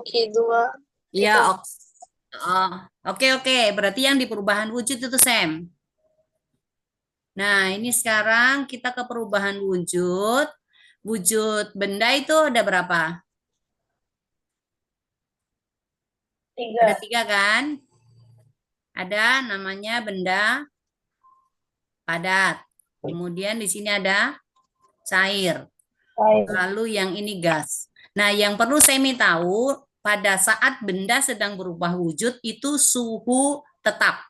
Q2 Iya, itu. oke, oke. Berarti yang di perubahan wujud itu, Sam. Nah, ini sekarang kita ke perubahan wujud. Wujud benda itu ada berapa? Ada 3. 3 kan? Ada namanya benda padat. Kemudian di sini ada cair. Baik. Lalu yang ini gas. Nah, yang perlu Semi tahu, pada saat benda sedang berubah wujud itu suhu tetap.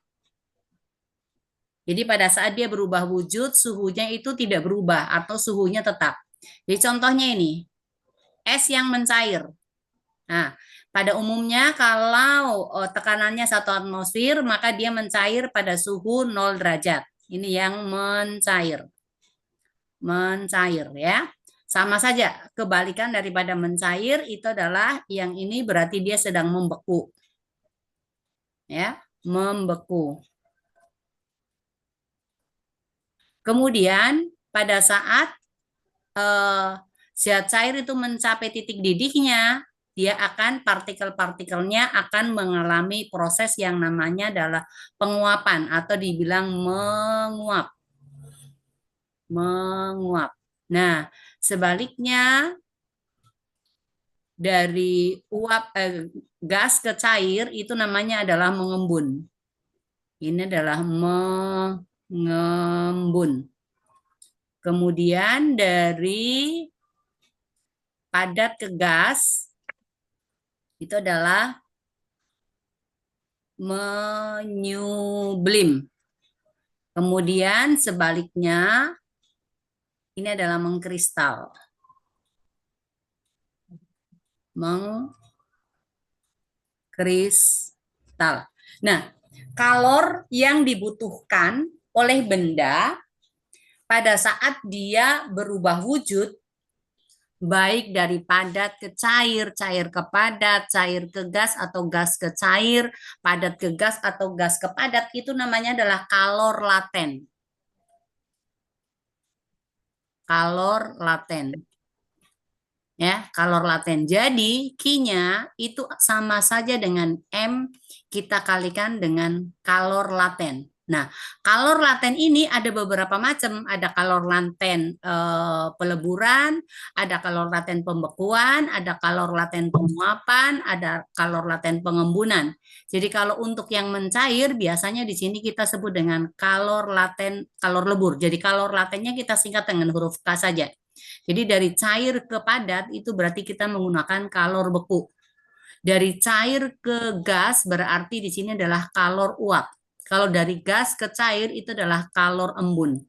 Jadi pada saat dia berubah wujud, suhunya itu tidak berubah atau suhunya tetap. Jadi contohnya ini, es yang mencair. Nah, pada umumnya kalau tekanannya 1 atmosfer, maka dia mencair pada suhu 0 derajat. Ini yang mencair. Mencair ya. Sama saja, kebalikan daripada mencair itu adalah yang ini berarti dia sedang membeku. Ya, membeku. Kemudian pada saat zat cair itu mencapai titik didihnya, dia akan partikel-partikelnya akan mengalami proses yang namanya adalah penguapan atau dibilang menguap. Menguap. Nah, sebaliknya dari gas ke cair itu namanya adalah mengembun. Ini adalah mengembun. Kemudian dari padat ke gas itu adalah menyublim. Kemudian sebaliknya ini adalah mengkristal. Mengkristal. Nah, kalor yang dibutuhkan oleh benda pada saat dia berubah wujud baik dari padat ke cair, cair ke padat, cair ke gas atau gas ke cair, padat ke gas atau gas ke padat itu namanya adalah kalor laten. Kalor laten. Ya, kalor laten. Jadi, Q-nya itu sama saja dengan M kita kalikan dengan kalor laten. Nah, kalor laten ini ada beberapa macam. Ada kalor laten peleburan, ada kalor laten pembekuan, ada kalor laten penguapan, ada kalor laten pengembunan. Jadi kalau untuk yang mencair biasanya di sini kita sebut dengan kalor laten, kalor lebur. Jadi kalor latennya kita singkat dengan huruf K saja. Jadi dari cair ke padat itu berarti kita menggunakan kalor beku. Dari cair ke gas berarti di sini adalah kalor uap. Kalau dari gas ke cair itu adalah kalor embun.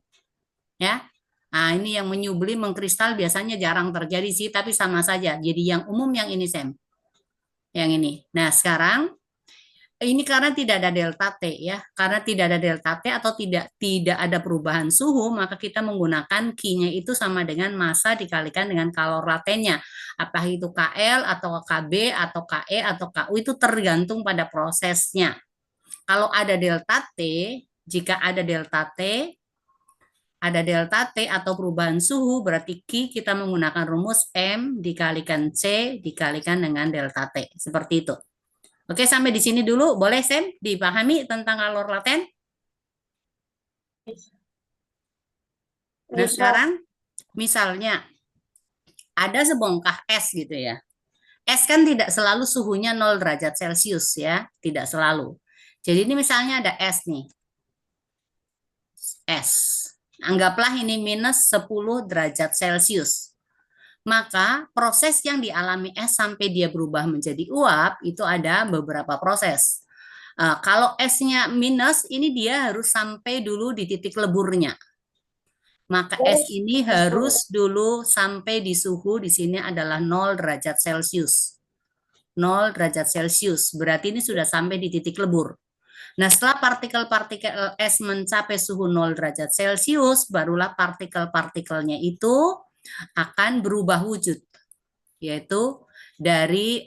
Ya. Nah, ini yang menyublim mengkristal biasanya jarang terjadi sih, tapi sama saja. Jadi yang umum yang ini, Sam. Yang ini. Nah, sekarang ini karena tidak ada delta T ya, karena tidak ada delta T atau tidak ada perubahan suhu, maka kita menggunakan Q-nya itu sama dengan massa dikalikan dengan kalor latennya. Apa itu KL atau KB atau KE atau KU itu tergantung pada prosesnya. Kalau ada delta T, jika ada delta T atau perubahan suhu, berarti Q kita menggunakan rumus M dikalikan C dikalikan dengan delta T. Seperti itu. Oke, sampai di sini dulu. Boleh, Sam, dipahami tentang kalor laten? Nah, Bisa. sekarang misalnya ada sebongkah es gitu ya. Es kan tidak selalu suhunya 0 derajat Celcius ya, tidak selalu. Jadi ini misalnya ada es nih, es. Anggaplah ini minus 10 derajat Celcius. Maka proses yang dialami es sampai dia berubah menjadi uap itu ada beberapa proses. Kalau esnya minus, ini dia harus sampai dulu di titik leburnya. Maka es Terus ini harus dulu sampai di suhu di sini adalah 0 derajat Celcius. 0 derajat Celcius. Berarti ini sudah sampai di titik lebur. Nah, setelah partikel-partikel es mencapai suhu 0 derajat Celcius, barulah partikel-partikelnya itu akan berubah wujud, yaitu dari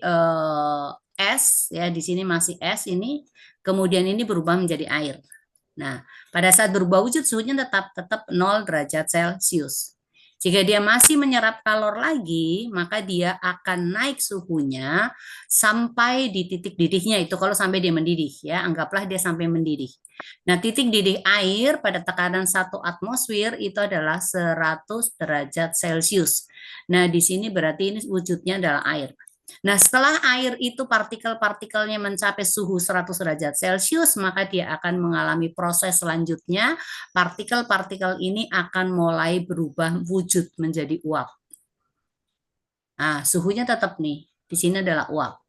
es ya di sini masih es ini, kemudian ini berubah menjadi air. Nah, pada saat berubah wujud suhunya tetap 0 derajat Celcius. Jika dia masih menyerap kalor lagi, maka dia akan naik suhunya sampai di titik didihnya itu kalau sampai dia mendidih ya, anggaplah dia sampai mendidih. Nah, titik didih air pada tekanan 1 atmosfer itu adalah 100 derajat Celcius. Nah, di sini berarti ini wujudnya adalah air. Nah, setelah air itu partikel-partikelnya mencapai suhu 100 derajat Celcius, maka dia akan mengalami proses selanjutnya. Partikel-partikel ini akan mulai berubah wujud menjadi uap. Nah, suhunya tetap nih. Di sini adalah uap.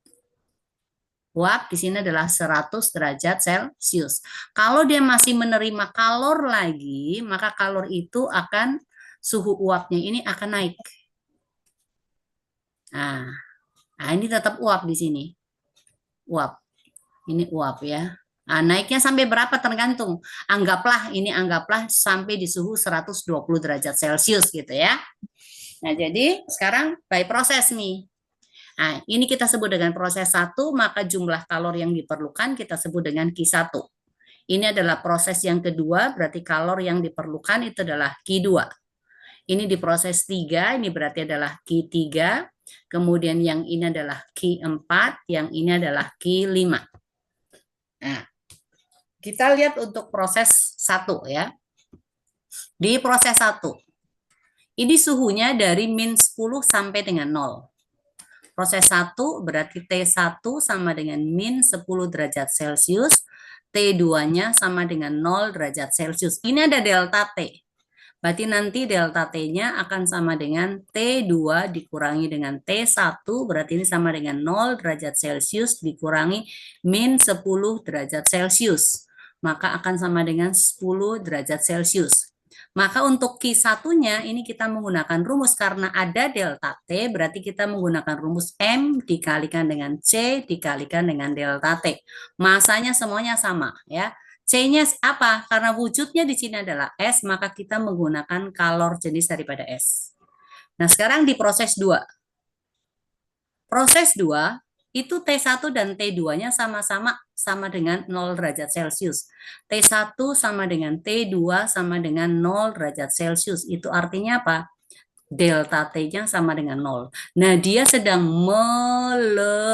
Uap di sini adalah 100 derajat Celcius. Kalau dia masih menerima kalor lagi, maka kalor itu akan suhu uapnya ini akan naik. Nah, ini tetap uap di sini. Uap. Ini uap ya. Nah, naiknya sampai berapa tergantung. Anggaplah sampai di suhu 120 derajat Celcius gitu ya. Nah, jadi sekarang by proses nih. Nah, ini kita sebut dengan proses 1, maka jumlah kalor yang diperlukan kita sebut dengan Q1. Ini adalah proses yang kedua, berarti kalor yang diperlukan itu adalah Q2. Ini di proses 3, ini berarti adalah Q3. Kemudian yang ini adalah Q4, yang ini adalah Q5. Nah, kita lihat untuk proses 1 ya. Di proses 1, ini suhunya dari min 10 sampai dengan 0. Proses 1 berarti T1 sama dengan min 10 derajat Celcius, T2-nya sama dengan 0 derajat Celcius. Ini ada delta T. Berarti nanti delta T-nya akan sama dengan T2 dikurangi dengan T1, berarti ini sama dengan 0 derajat Celcius dikurangi min 10 derajat Celcius. Maka akan sama dengan 10 derajat Celcius. Maka untuk Q1-nya ini kita menggunakan rumus karena ada delta T, berarti kita menggunakan rumus M dikalikan dengan C dikalikan dengan delta T. Masanya semuanya sama ya. C-nya apa? Karena wujudnya di sini adalah S, maka kita menggunakan kalor jenis daripada S. Nah, sekarang di proses 2. Proses 2, itu T1 dan T2-nya sama-sama sama dengan 0 derajat Celcius. T1 sama dengan T2 sama dengan 0 derajat Celcius. Itu artinya apa? Delta T-nya sama dengan 0. Nah, dia sedang melebur.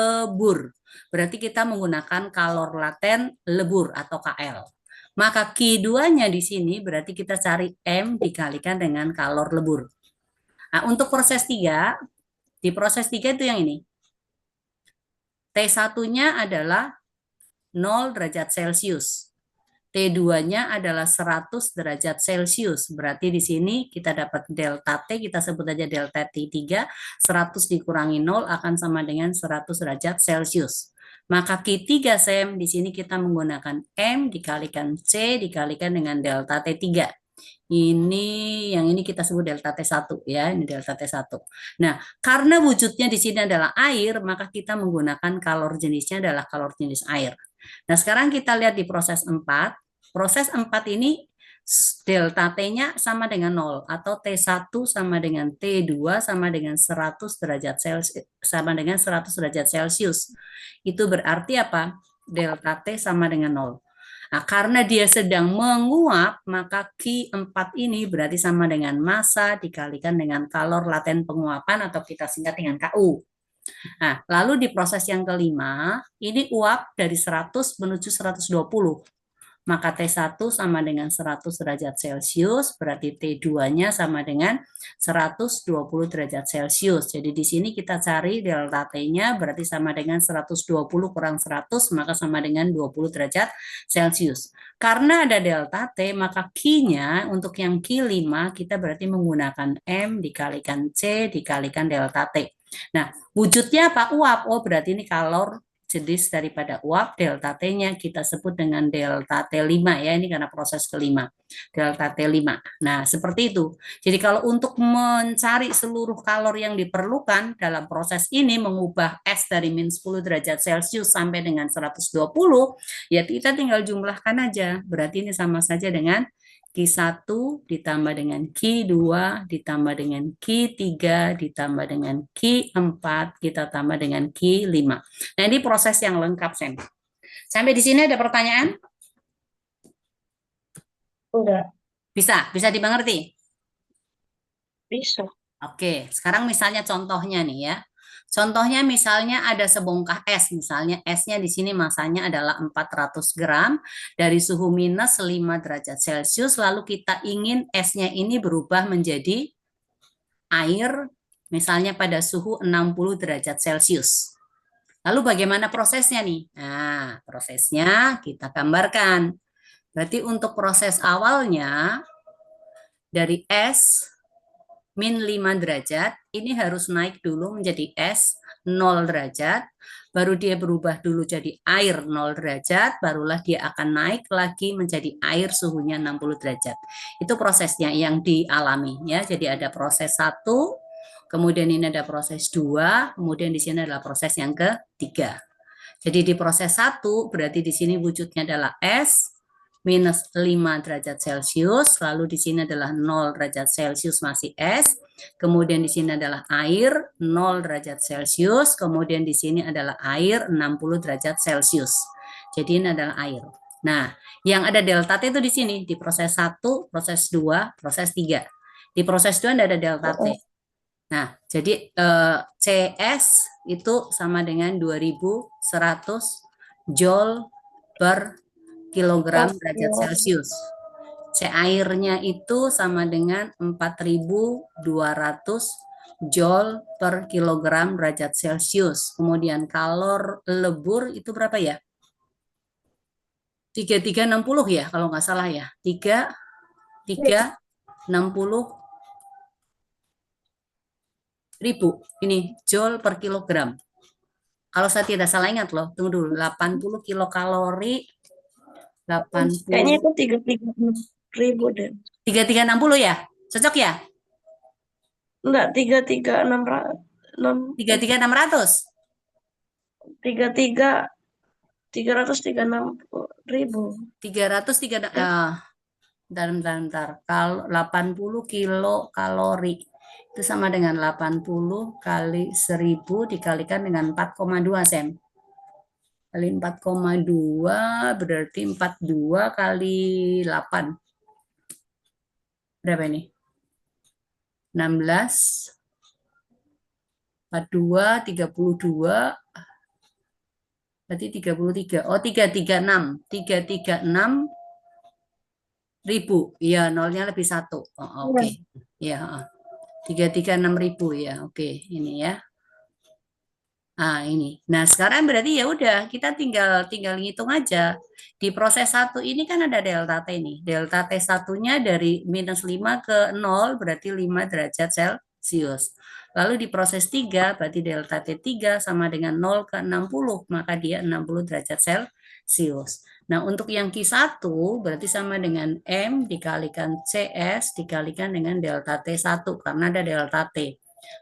Berarti kita menggunakan kalor laten lebur atau KL. Maka Q2-nya di sini berarti kita cari M dikalikan dengan kalor lebur. Nah, untuk proses 3, di proses 3 itu yang ini. T1-nya adalah 0 derajat Celcius. T2-nya adalah 100 derajat Celcius. Berarti di sini kita dapat delta T, kita sebut aja delta T3, 100 dikurangi 0 akan sama dengan 100 derajat Celcius. Maka Q3 Sem, di sini kita menggunakan M dikalikan C dikalikan dengan delta T3. Yang ini kita sebut delta T1 ya, ini delta T1. Nah, karena wujudnya di sini adalah air, maka kita menggunakan kalor jenisnya adalah kalor jenis air. Nah, sekarang kita lihat di proses 4. Proses 4 ini delta T-nya sama dengan 0 atau T1 sama dengan T2 sama dengan 100 derajat Celcius sama dengan 100 derajat Celcius. Itu berarti apa? Delta T sama dengan 0. Nah, karena dia sedang menguap, maka Q4 ini berarti sama dengan massa dikalikan dengan kalor laten penguapan atau kita singkat dengan KU. Nah, lalu di proses yang kelima, ini uap dari 100 menuju 120. Maka T1 sama dengan 100 derajat Celcius, berarti T2-nya sama dengan 120 derajat Celcius. Jadi di sini kita cari delta T-nya berarti sama dengan 120 kurang 100, maka sama dengan 20 derajat Celcius. Karena ada delta T, maka Q-nya untuk yang Q5 kita berarti menggunakan M dikalikan C dikalikan delta T. Nah, wujudnya apa? Uap. Oh, berarti ini kalor jenis daripada uap, delta T-nya kita sebut dengan delta T5 ya, ini karena proses kelima, delta T5. Nah, seperti itu. Jadi kalau untuk mencari seluruh kalor yang diperlukan dalam proses ini, mengubah S dari min 10 derajat Celcius sampai dengan 120, ya kita tinggal jumlahkan aja. Berarti ini sama saja dengan Q1 ditambah dengan Q2 ditambah dengan Q3 ditambah dengan Q4 kita tambah dengan Q5. Nah, ini proses yang lengkap, Sam. Sampai di sini ada pertanyaan? Enggak. Bisa dimengerti? Bisa. Oke, sekarang misalnya contohnya nih ya. Contohnya misalnya ada sebongkah es, misalnya esnya di sini masanya adalah 400 gram dari suhu minus 5 derajat Celcius, lalu kita ingin esnya ini berubah menjadi air misalnya pada suhu 60 derajat Celcius. Lalu bagaimana prosesnya nih? Nah, prosesnya kita gambarkan. Berarti untuk proses awalnya dari es min 5 derajat, ini harus naik dulu menjadi es 0 derajat, baru dia berubah dulu jadi air 0 derajat, barulah dia akan naik lagi menjadi air suhunya 60 derajat. Itu prosesnya yang dialami ya. Jadi ada proses 1, kemudian ini ada proses 2, kemudian di sini adalah proses yang ketiga. Jadi di proses 1 berarti di sini wujudnya adalah es minus 5 derajat Celcius, lalu di sini adalah 0 derajat Celcius masih es, kemudian di sini adalah air 0 derajat Celcius, kemudian di sini adalah air 60 derajat Celcius. Jadi ini adalah air. Nah, yang ada delta T itu di sini, di proses 1, proses 2, proses 3. Di proses 2 tidak ada delta T. Nah, jadi CS itu sama dengan 2100 Joule per kilogram derajat Celcius. C airnya itu sama dengan 4200 Joule per kilogram derajat Celcius. Kemudian kalor lebur itu berapa ya? 3360 ya kalau nggak salah ya. 3360.000 ini Joule per kilogram. Kalau saya tidak salah ingat loh, tunggu dulu, 80 kilokalori, Kayaknya 80, itu 336.000 deh. 3360 ya? Cocok ya? Enggak, 336 33.600. 33 336.000. 303, Eh, bentar. Kalau 80 kilokalori itu sama dengan 80 kali 1000 dikalikan dengan 4,2 Sem. Kali 4,2 berarti 42 kali 8. Berapa ini? 16, 42, 32, berarti 33. Oh, 336. 336.000. Iya, nolnya lebih satu. Oh, iya. oke. Ya, 336.000 ya. Oke, ini ya. Ah, ini. Nah, sekarang berarti ya udah, kita tinggal tinggal ngitung aja. Di proses 1 ini kan ada delta T nih. Delta T satunya dari minus 5 ke 0 berarti 5 derajat Celcius. Lalu di proses 3 berarti delta T3 sama dengan 0 ke 60, maka dia 60 derajat Celcius. Nah, untuk yang Q1 berarti sama dengan M dikalikan CS dikalikan dengan delta T1 karena ada delta T.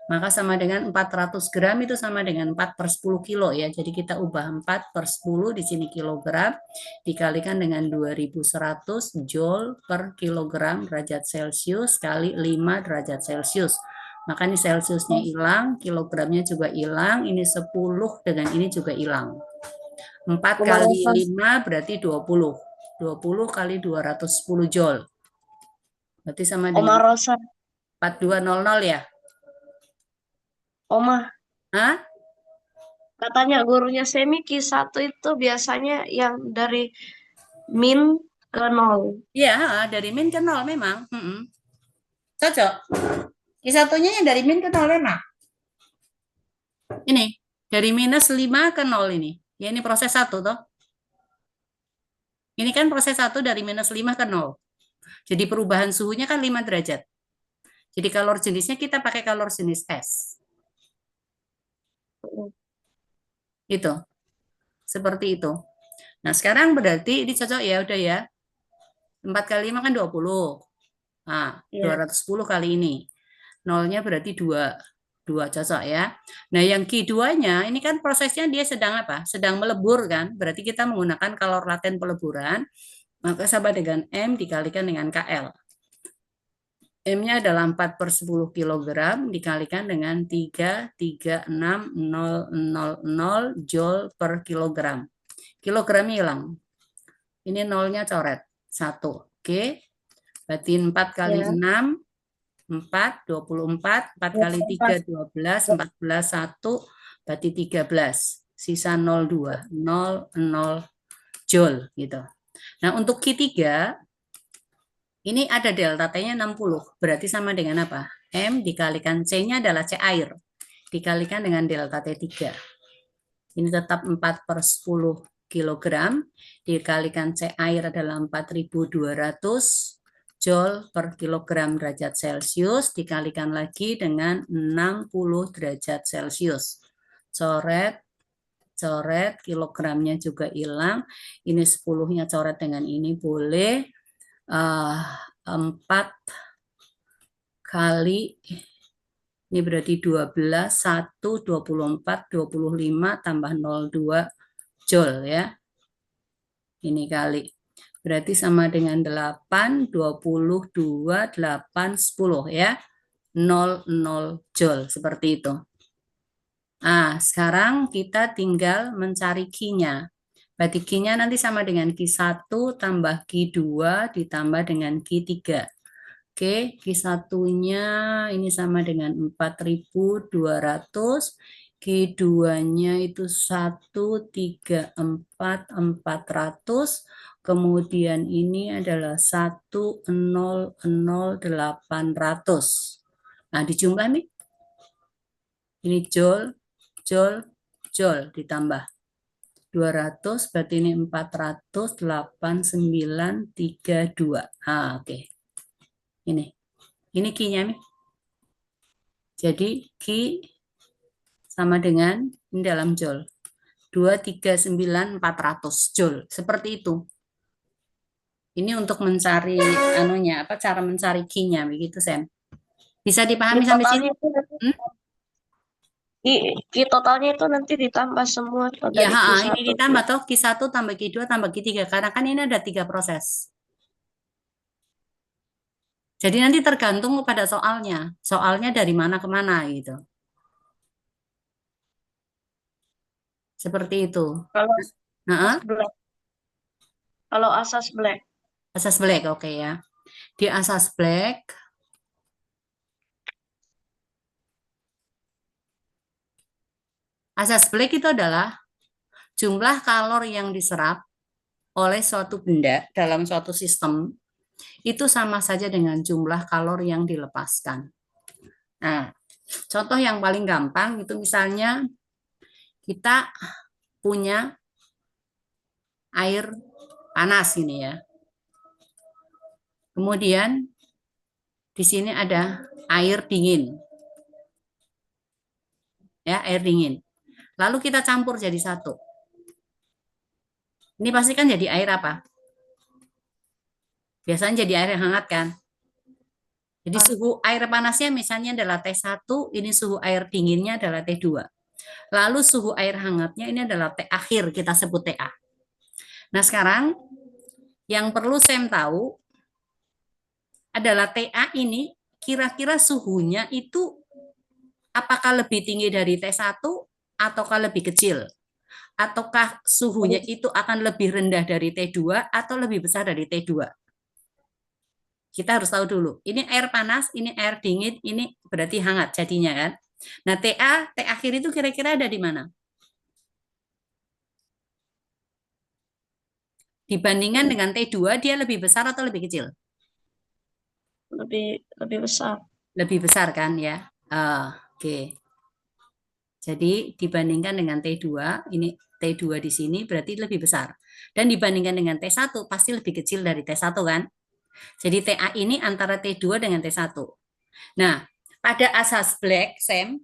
Maka sama dengan 400 gram itu sama dengan 4 per 10 kilo ya. Jadi kita ubah 4 per 10 di sini kilogram dikalikan dengan 2100 Joule per kilogram derajat Celcius kali 5 derajat Celcius. Maka ini Celciusnya hilang, kilogramnya juga hilang, ini 10 dengan ini juga hilang. 4 Oma kali Rosa. 5 berarti 20. 20 kali 210 Joule. Berarti sama Oma dengan Rosa. 4200 ya. Oma, Hah? katanya gurunya Semi Q1 itu biasanya yang dari min ke nol. Iya, dari min ke nol memang. Cocok. Satunya yang dari min ke nol memang. Ini, dari minus 5 ke nol ini. Ya, ini proses 1 toh. Ini kan proses 1 dari minus 5 ke nol. Jadi perubahan suhunya kan 5 derajat. Jadi kalor jenisnya kita pakai kalor jenis es. Itu. Seperti itu. Nah, sekarang berarti ini cocok ya, udah ya. 4 kali 5 kan 20. Nah, Iya. 210 kali ini. Nolnya berarti 2. 2 cocok ya. Nah, yang Q2-nya ini kan prosesnya dia sedang apa? Sedang melebur kan? Berarti kita menggunakan kalor laten peleburan, maka sama dengan M dikalikan dengan KL. M-nya adalah 4 per 10 kilogram dikalikan dengan 336.000 Joule per kilogram. Kilogramnya hilang. Ini nolnya coret. 1. Oke. Berarti 4 kali Ya. 6 4, 24, 4 kali 3, 12, 14, 1, berarti 13. Sisa 0,2, 0,0 Joule gitu. Nah, untuk Q3, ini ada delta T-nya 60, berarti sama dengan apa? M dikalikan C-nya adalah C air, dikalikan dengan delta T3. Ini tetap 4/10 kilogram, dikalikan C air adalah 4.200 Joule per kilogram derajat Celcius, dikalikan lagi dengan 60 derajat Celcius. Coret, coret, kilogramnya juga hilang. Ini 10-nya coret dengan ini boleh. 4 kali, ini berarti 12, 1, 24, 25, tambah 0,2 Joule ya. Ini kali. Berarti sama dengan 8, 22, 8, 10 ya. 0,0 Joule, seperti itu. Nah, sekarang kita tinggal mencari Q-nya. Berarti Q-nya nanti sama dengan Q1 tambah Q2 ditambah dengan Q3. Oke, Q1-nya ini sama dengan 4.200. Q2-nya itu 134.400. Kemudian ini adalah 100.800. Nah, dijumlah nih. Ini Joule, Joule, Joule ditambah 200, berarti ini 400,8932. Oke. Ini Q-nya nih. Jadi Q sama dengan ini dalam Joule. 239.400 Joule. Seperti itu. Ini untuk mencari anunya, cara mencari Q-nya begitu, Sam. Bisa dipahami sampai sini? Totalnya itu nanti ditambah semua Ya, dari Q1. ini ditambah toh Q1 tambah Q2 tambah Q3 karena kan ini ada 3 proses. Jadi nanti tergantung kepada soalnya. Soalnya dari mana ke mana gitu. Seperti itu. Kalau Nah, black. Kalau asas black. asas black, oke ya. Di asas black, itu adalah jumlah kalor yang diserap oleh suatu benda dalam suatu sistem itu sama saja dengan jumlah kalor yang dilepaskan. Nah, contoh yang paling gampang itu misalnya kita punya air panas ini ya. Kemudian di sini ada air dingin. Ya, air dingin. Lalu kita campur jadi satu. Ini pasti kan jadi air apa? Biasanya jadi air yang hangat kan? Jadi suhu air panasnya misalnya adalah T1, ini suhu air dinginnya adalah T2. Lalu suhu air hangatnya ini adalah T akhir, kita sebut TA. Nah sekarang yang perlu Sam tahu adalah TA ini kira-kira suhunya itu apakah lebih tinggi dari T1 ataukah lebih kecil? Ataukah suhunya itu akan lebih rendah dari T2 atau lebih besar dari T2? Kita harus tahu dulu. Ini air panas, ini air dingin, ini berarti hangat jadinya kan. Nah, T akhir itu kira-kira ada di mana? Dibandingkan dengan T2, dia lebih besar atau lebih kecil? Lebih besar. Lebih besar kan ya? Oke. Jadi dibandingkan dengan T2, ini T2 di sini berarti lebih besar. Dan dibandingkan dengan T1 pasti lebih kecil dari T1 kan? Jadi TA ini antara T2 dengan T1. Nah, pada asas Black, Sam,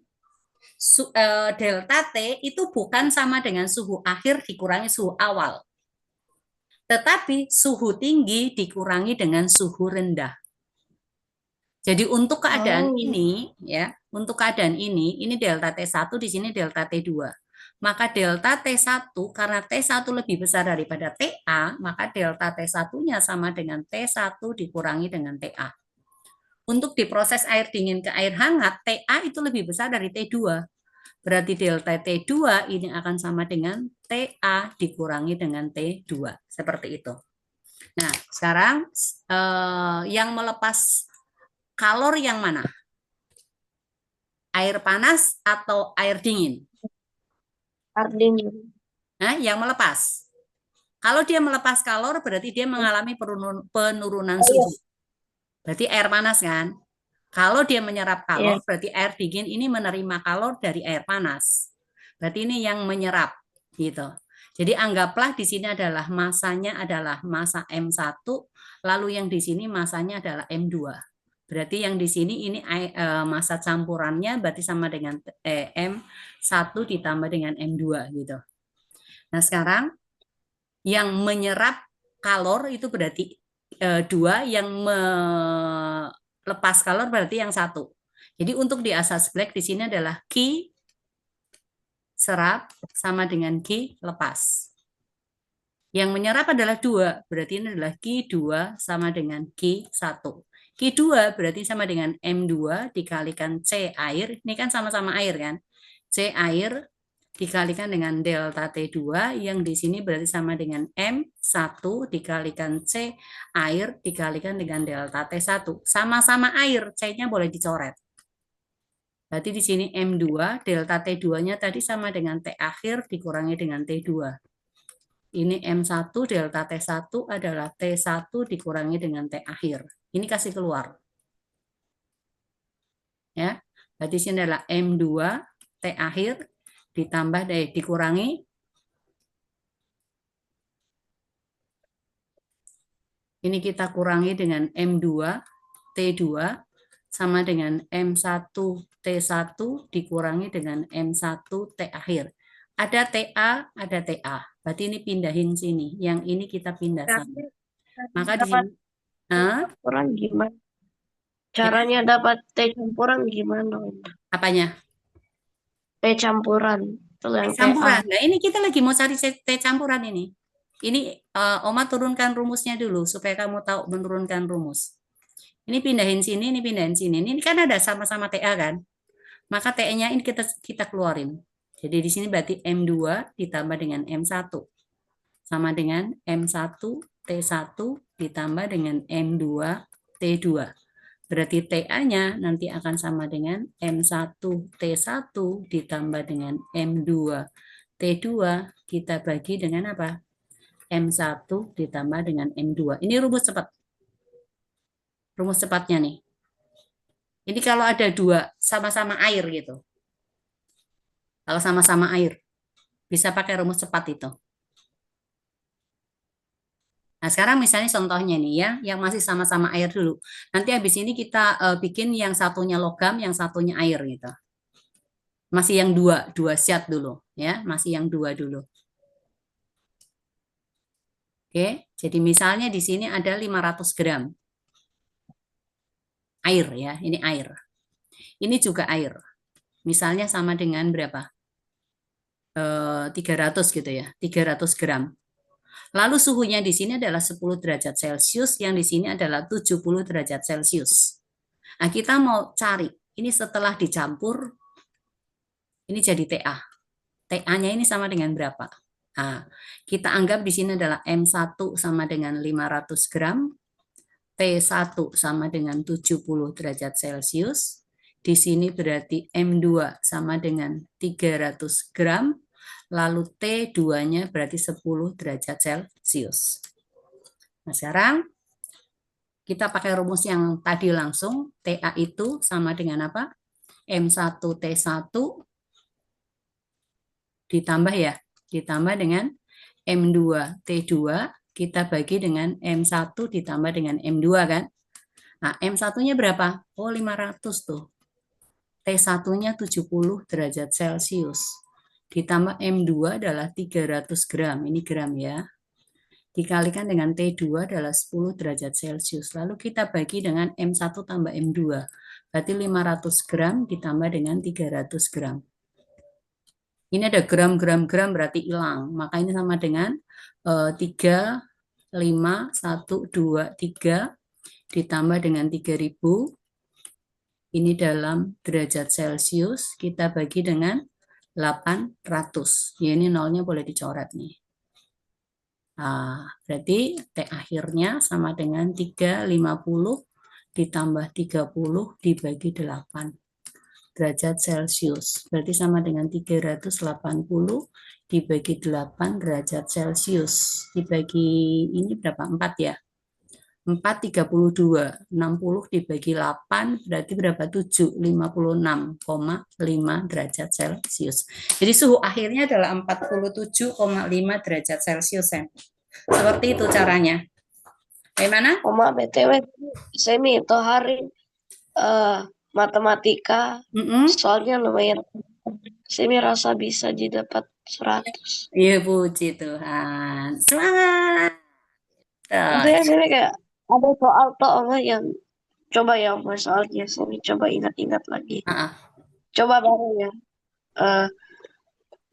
delta T itu bukan sama dengan suhu akhir dikurangi suhu awal. Tetapi suhu tinggi dikurangi dengan suhu rendah. Jadi untuk keadaan ini, ya, untuk keadaan ini delta T1, di sini delta T2. Maka delta T1, karena T1 lebih besar daripada TA, maka delta T1-nya sama dengan T1 dikurangi dengan TA. Untuk diproses air dingin ke air hangat, TA itu lebih besar dari T2. Berarti delta T2 ini akan sama dengan TA dikurangi dengan T2. Seperti itu. Nah, sekarang yang melepas kalor yang mana? Air panas atau air dingin? Air dingin. Nah, yang melepas. Kalau dia melepas kalor berarti dia mengalami penurunan Oh, iya. suhu. Berarti air panas kan? Kalau dia menyerap Iya. kalor berarti air dingin ini menerima kalor dari air panas. Berarti ini yang menyerap gitu. Jadi anggaplah di sini adalah masanya adalah massa M1, lalu yang di sini masanya adalah M2. Berarti yang di sini ini massa campurannya berarti sama dengan M1 ditambah dengan M2 gitu. Nah, sekarang yang menyerap kalor itu berarti 2, yang melepas kalor berarti yang 1. Jadi untuk di asas black di sini adalah Q serap sama dengan Q lepas. Yang menyerap adalah 2, berarti ini adalah Q2 sama dengan Q1. Q2 berarti sama dengan M2 dikalikan C air, ini kan sama-sama air kan. C air dikalikan dengan delta T2, yang di sini berarti sama dengan M1 dikalikan C air dikalikan dengan delta T1. Sama-sama air, C-nya boleh dicoret. Berarti di sini M2, delta T2-nya tadi sama dengan T akhir dikurangi dengan T2. Ini M1 delta T1 adalah T1 dikurangi dengan T akhir. Ini kasih keluar. Ya. Berarti sini adalah M2 T akhir ditambah dikurangi. Ini kita kurangi dengan M2 T2 sama dengan M1 T1 dikurangi dengan M1 T akhir. Ada TA, ada TA. Berarti ini pindahin sini. Yang ini kita pindah sana. Maka di Dapat sini campuran gimana? Caranya dapat teh campuran gimana? apanya? Teh campuran. Itu yang Campuran. TA. Nah, ini kita lagi mau cari teh campuran ini. Ini Oma turunkan rumusnya dulu supaya kamu tahu menurunkan rumus. Ini pindahin sini, ini pindahin sini. Ini kan ada sama-sama TA kan? Maka TA-nya ini kita keluarin. Jadi di sini berarti M2 ditambah dengan M1 sama dengan M1 T1 ditambah dengan M2 T2. Berarti TA-nya nanti akan sama dengan M1 T1 ditambah dengan M2 T2 kita bagi dengan apa? M1 ditambah dengan M2. Ini rumus cepat. Rumus cepatnya nih. Ini kalau ada 2 sama-sama air gitu. Kalau sama-sama air, bisa pakai rumus cepat itu. Nah, sekarang misalnya contohnya nih ya, yang masih sama-sama air dulu. Nanti habis ini kita bikin yang satunya logam, yang satunya air gitu. Masih yang dua zat dulu ya, masih yang 2 dulu. Oke, jadi misalnya di sini ada 500 gram air ya, ini air. Ini juga air. Misalnya sama dengan berapa? 300 gitu ya, 300 gram. Lalu suhunya di sini adalah 10 derajat Celcius, yang di sini adalah 70 derajat Celcius. Nah, kita mau cari, ini setelah dicampur, ini jadi TA. TA-nya ini sama dengan berapa? Nah, kita anggap di sini adalah M1 sama dengan 500 gram, T1 sama dengan 70 derajat Celcius. Di sini berarti M2 sama dengan 300 gram, lalu T2-nya berarti 10 derajat Celcius. Nah, sekarang kita pakai rumus yang tadi langsung, TA itu sama dengan apa? M1 T1 ditambah ya, ditambah dengan M2 T2, kita bagi dengan M1 ditambah dengan M2 kan. Nah, M1-nya berapa? Oh, 500 tuh. T1-nya 70 derajat Celcius. Ditambah M2 adalah 300 gram. Ini gram ya. Dikalikan dengan T2 adalah 10 derajat Celcius. Lalu kita bagi dengan M1 tambah M2. Berarti 500 gram ditambah dengan 300 gram. Ini ada gram-gram-gram berarti hilang. Maka ini sama dengan 3, 5, 1, 2, 3 ditambah dengan 3000. Ini dalam derajat Celcius. Kita bagi dengan 800. Ya, ini nolnya boleh dicoret nih. Nah, berarti T akhirnya sama dengan 350 ditambah 30 dibagi 8 derajat Celcius. Berarti sama dengan 380 dibagi 8 derajat Celcius. Dibagi ini berapa? 4 ya? 4, 32. 60 dibagi 8 berarti berapa? 7, 56,5 derajat Celcius. Jadi suhu akhirnya adalah 47,5 derajat Celcius. Seperti itu caranya. Bagaimana? Oma BTW semi itu hari matematika soalnya lumayan. Semi rasa bisa didapat 100. Iya, puji Tuhan. Semangat. Maksudnya semi kayak ada soal tuh Oma yang coba ya Oma soalnya semi coba ingat-ingat lagi. Coba baru ya.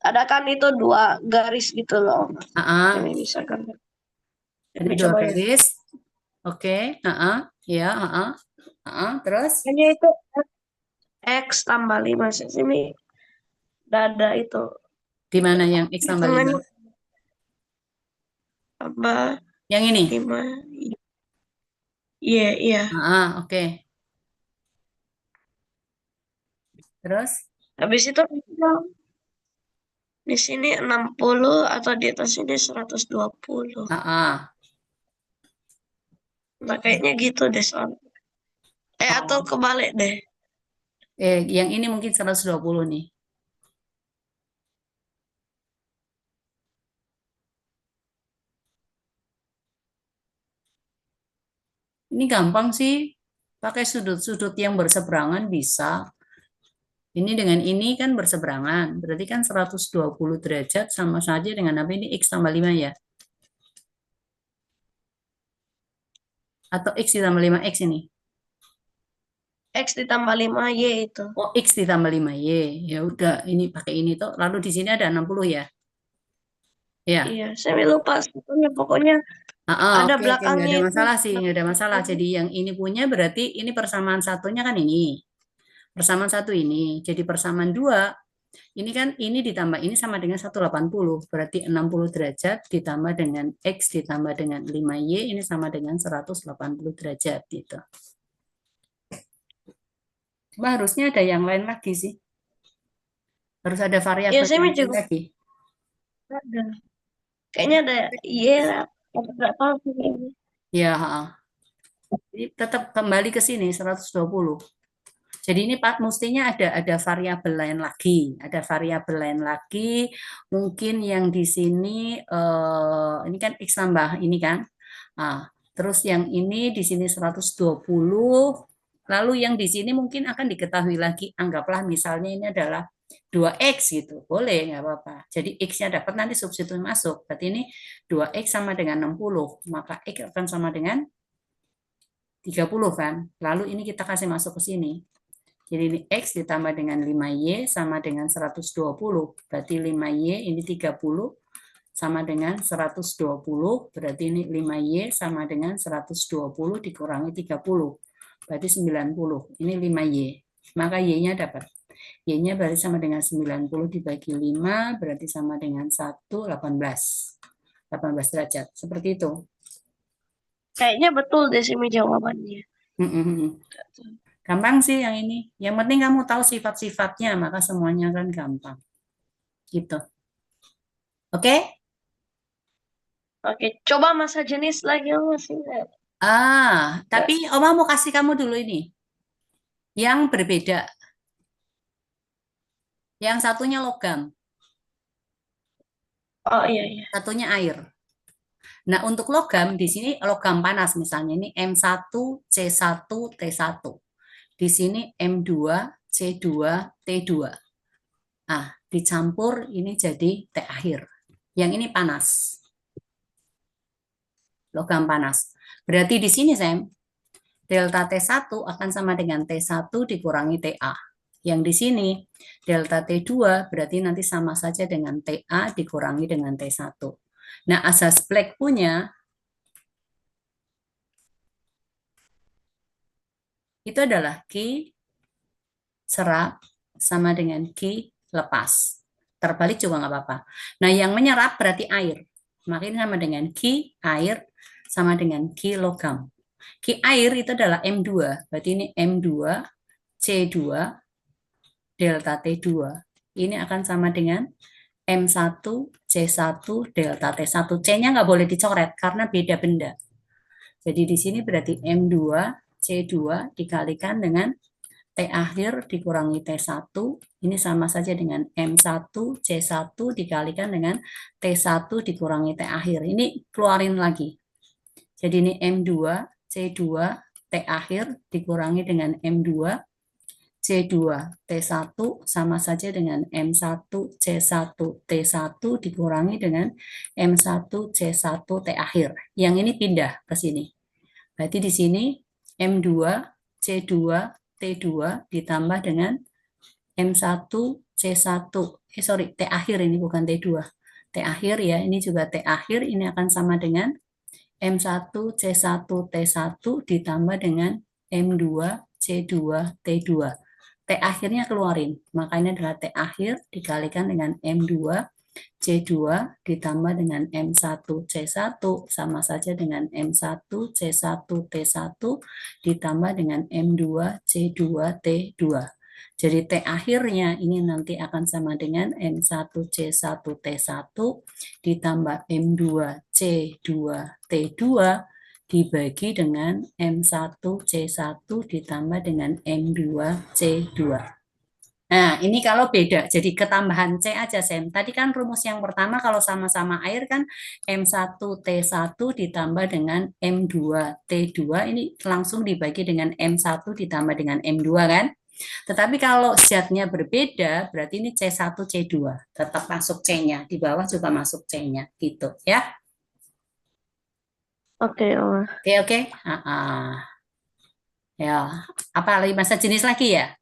Ada kan itu 2 garis gitu loh Oma. Semi bisa kan. Jadi 2 garis. Oke, ya, terus? Hanya itu X tambah 5 semi. Dada itu. Di mana yang X tambah 5? Tambah yang ini? 5. Iya, iya. Oke. Terus? Habis itu di sini 60 atau di atas ini 120. Nah, kayaknya gitu deh soalnya. Atau kebalik deh. Yang ini mungkin 120 nih. Ini gampang sih. Pakai sudut-sudut yang berseberangan bisa. Ini dengan ini kan berseberangan. Berarti kan 120 derajat sama saja dengan apa ini? X tambah 5 ya? Atau X ditambah 5X ini? X ditambah 5Y itu. Oh, X ditambah 5Y. Ya udah, ini pakai ini tuh. Lalu di sini ada 60 ya? Ya. Iya, saya lupa. Pokoknya ada Oke, belakangnya nggak ada itu. masalah sih, nggak ada masalah. Jadi yang ini punya berarti ini persamaan satunya kan ini. Persamaan satu ini. Jadi persamaan dua, ini kan ini ditambah ini sama dengan 180. Berarti 60 derajat ditambah dengan X ditambah dengan 5Y, ini sama dengan 180 derajat gitu. Cuma harusnya ada yang lain lagi sih. Harus ada variabel saya yang lain juga lagi. ada. Kayaknya ada Y lah. Nggak tahu sih ini. Ya, jadi tetap kembali ke sini 120. Jadi ini Pak mestinya ada variabel lain lagi, ada variabel lain lagi. Mungkin yang di sini ini kan X tambah ini kan. Nah, terus yang ini di sini 120. Lalu yang di sini mungkin akan diketahui lagi. Anggaplah misalnya ini adalah 2X gitu. Boleh, nggak apa-apa. Jadi X-nya dapat nanti substitusi masuk. Berarti ini 2X sama dengan 60. Maka X akan sama dengan 30 kan. Lalu ini kita kasih masuk ke sini. Jadi ini X ditambah dengan 5Y sama dengan 120. Berarti 5Y ini 30 sama dengan 120. Berarti ini 5Y sama dengan 120 dikurangi 30. Berarti 90. Ini 5Y. Maka Y-nya dapat. Y-nya berarti sama dengan 90 dibagi 5. Berarti sama dengan 1, 18. 18 derajat. Seperti itu. Kayaknya betul deh sih jawabannya. Gampang sih yang ini. Yang penting kamu tahu sifat-sifatnya, maka semuanya kan gampang. Gitu. Oke? Oke, coba masa jenis lagi masih. Tapi Oma mau kasih kamu dulu ini. Yang berbeda. Yang satunya logam. Oh iya, iya. Satunya air. Nah, untuk logam, di sini logam panas misalnya. Ini M1, C1, T1. Di sini M2, C2, T2. Dicampur ini jadi T akhir. Yang ini panas. Logam panas. Berarti di sini, Sam, delta T1 akan sama dengan T1 dikurangi TA. Yang di sini, delta T2 berarti nanti sama saja dengan TA dikurangi dengan T1. Nah, asas Planck punya itu adalah Q serap sama dengan Q lepas. Terbalik juga nggak apa-apa. Nah, yang menyerap berarti air. Makanya sama dengan Q air sama dengan Q logam. Air itu adalah M2. Berarti ini M2, C2, delta T2. Ini akan sama dengan M1, C1, delta T1. C-nya nggak boleh dicoret karena beda benda. Jadi di sini berarti M2, C2 dikalikan dengan T akhir dikurangi T1. Ini sama saja dengan M1, C1 dikalikan dengan T1 dikurangi T akhir. Ini keluarin lagi. Jadi ini M2, C2, T akhir dikurangi dengan M2, C2, T1 sama saja dengan M1, C1, T1 dikurangi dengan M1, C1, T akhir. Yang ini pindah ke sini. Berarti di sini M2, C2, T2 ditambah dengan M1, C1. T akhir ini bukan T2. T akhir ya, ini juga T akhir. Ini akan sama dengan M1, C1, T1 ditambah dengan M2, C2, T2. T akhirnya keluarin. Makanya adalah T akhir dikalikan dengan M2, C2 ditambah dengan M1, C1 sama saja dengan M1, C1, T1 ditambah dengan M2, C2, T2. Jadi T akhirnya ini nanti akan sama dengan M1, C1, T1 ditambah M2, C2, T2 dibagi dengan M1, C1 ditambah dengan M2, C2. Nah, ini kalau beda, jadi ketambahan C aja, Sam. Tadi kan rumus yang pertama kalau sama-sama air kan M1T1 ditambah dengan M2T2, ini langsung dibagi dengan M1 ditambah dengan M2 kan? Tetapi kalau zatnya berbeda, berarti ini C1, C2. Tetap masuk C-nya, di bawah juga masuk C-nya, gitu ya. Oke, Oma. Oke. Ya, apa lagi masa jenis lagi ya?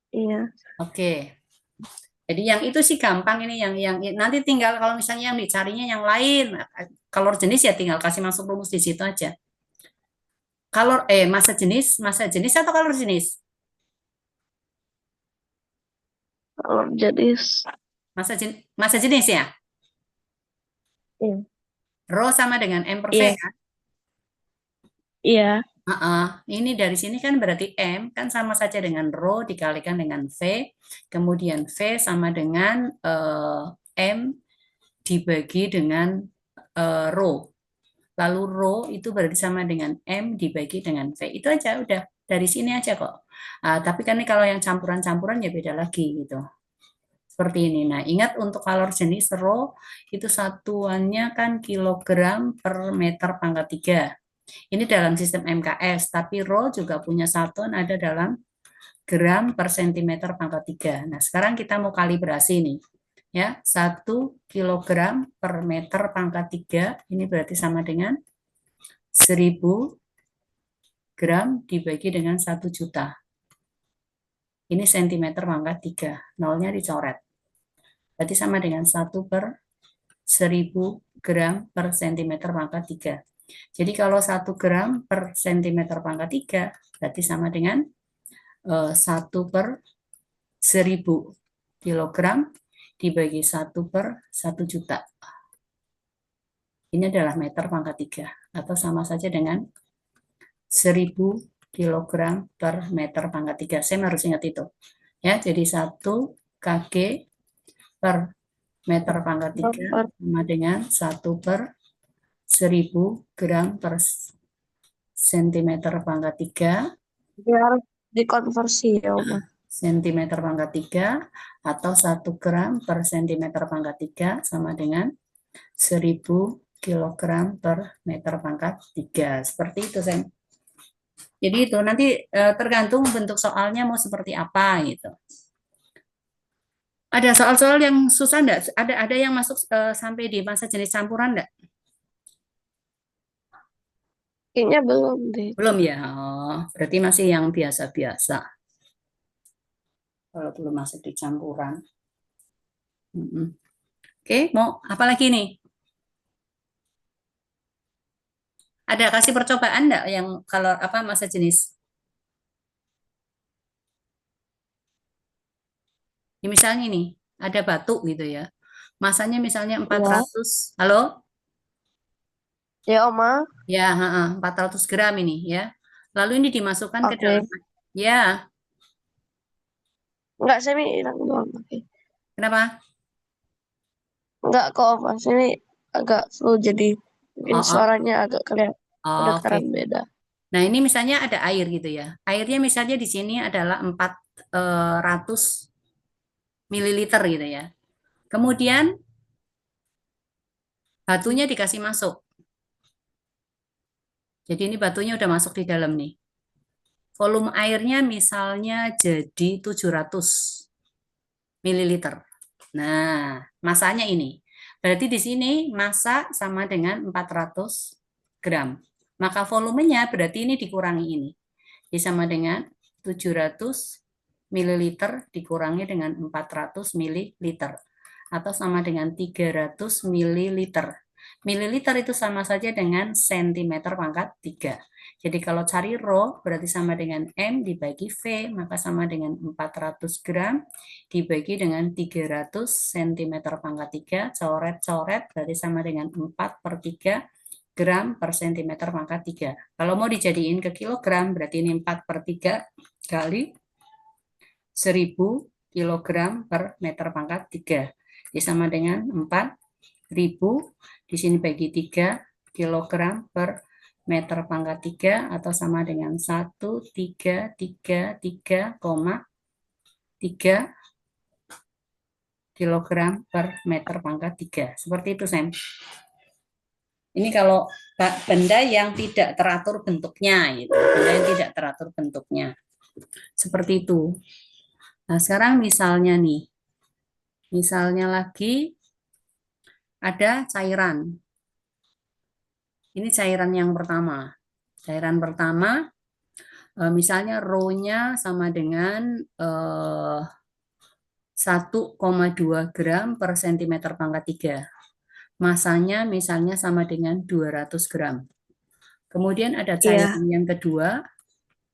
Iya. Oke. Jadi yang itu sih gampang ini yang nanti tinggal kalau misalnya yang dicarinya yang lain. Kalau jenis ya tinggal kasih masuk rumus di situ aja. Kalau masa jenis atau kalor jenis? Kalau jenis. Masa jenis ya? Iya. Rho sama dengan M per V Iya. kan? Iya. Ini dari sini kan berarti M kan sama saja dengan rho dikalikan dengan V. Kemudian V sama dengan M dibagi dengan rho. Lalu rho itu berarti sama dengan M dibagi dengan V. Itu aja udah dari sini aja kok. Tapi kan ini kalau yang campuran-campuran ya beda lagi gitu. Seperti ini. Nah, ingat untuk kalor jenis rho itu satuannya kan kilogram per meter pangkat 3. Ini dalam sistem MKS, tapi rho juga punya satuan ada dalam gram per sentimeter pangkat 3. Nah, sekarang kita mau kalibrasi nih. Ya, 1 kilogram per meter pangkat 3 ini berarti sama dengan 1000 gram dibagi dengan 1 juta. Ini sentimeter pangkat 3. Nolnya dicoret. Berarti sama dengan 1 per 1000 gram per sentimeter pangkat 3. Jadi kalau 1 gram per sentimeter pangkat 3, berarti sama dengan 1 per 1000 kilogram dibagi 1 per 1 juta. Ini adalah meter pangkat 3, atau sama saja dengan 1000 kilogram per meter pangkat 3. Saya harus ingat itu. Ya, jadi 1 kg per meter pangkat 3 sama dengan 1 per 1000 gram per sentimeter pangkat 3. Biar dikonversi ya, Oma. Sentimeter pangkat 3 atau 1 gram per sentimeter pangkat 3 sama dengan 1000 kilogram per meter pangkat 3. Seperti itu, Sen. Jadi itu nanti tergantung bentuk soalnya mau seperti apa gitu. Ada soal-soal yang susah enggak? Ada yang masuk sampai di masa jenis campuran enggak? Kayaknya belum deh. Belum ya? Oh, berarti masih yang biasa-biasa. Kalau belum masuk di campuran. Oke, mau apa lagi nih? Ada kasih percobaan enggak yang kalau apa masa jenis? Ya, misalnya nih, ada batu gitu ya. Masanya misalnya 400. Halo? Ya, Oma. Ya, 400 gram ini ya. Lalu ini dimasukkan ke Oke. dalam, ya, Enggak, semi hilang doang. Oke. kenapa? Enggak kok, Oma. Semi agak full jadi mungkin Oh, oh, suaranya agak kelihatan oke. kedengaran beda. Nah, ini misalnya ada air gitu ya. Airnya misalnya di sini adalah 400 mililiter gitu ya. Kemudian batunya dikasih masuk. Jadi ini batunya udah masuk di dalam nih. Volume airnya misalnya jadi 700 mililiter. Nah, masanya ini. Berarti di sini massa sama dengan 400 gram. Maka volumenya berarti ini dikurangi ini. Jadi sama dengan 700 mililiter dikurangi dengan 400 mililiter. Atau sama dengan 300 mililiter. Mililiter itu sama saja dengan sentimeter pangkat 3. Jadi kalau cari rho berarti sama dengan M dibagi V, maka sama dengan 400 gram dibagi dengan 300 cm pangkat 3, coret-coret berarti sama dengan 4/3 gram per centimeter pangkat 3. Kalau mau dijadiin ke kilogram, berarti ini 4/3 kali 1000 kilogram per meter pangkat 3. Jadi sama dengan 4000, di sini bagi 3 kilogram per meter pangkat 3, atau sama dengan 1333,3 kilogram per meter pangkat 3. Seperti itu, Sam. Ini kalau benda yang tidak teratur bentuknya, gitu. Benda yang tidak teratur bentuknya. Seperti itu. Nah, sekarang misalnya nih. Misalnya lagi ada cairan. Ini cairan yang pertama. Cairan pertama, misalnya rho-nya sama dengan 1,2 gram per centimeter pangkat 3. Masanya misalnya sama dengan 200 gram. Kemudian ada Iya. cairan yang kedua,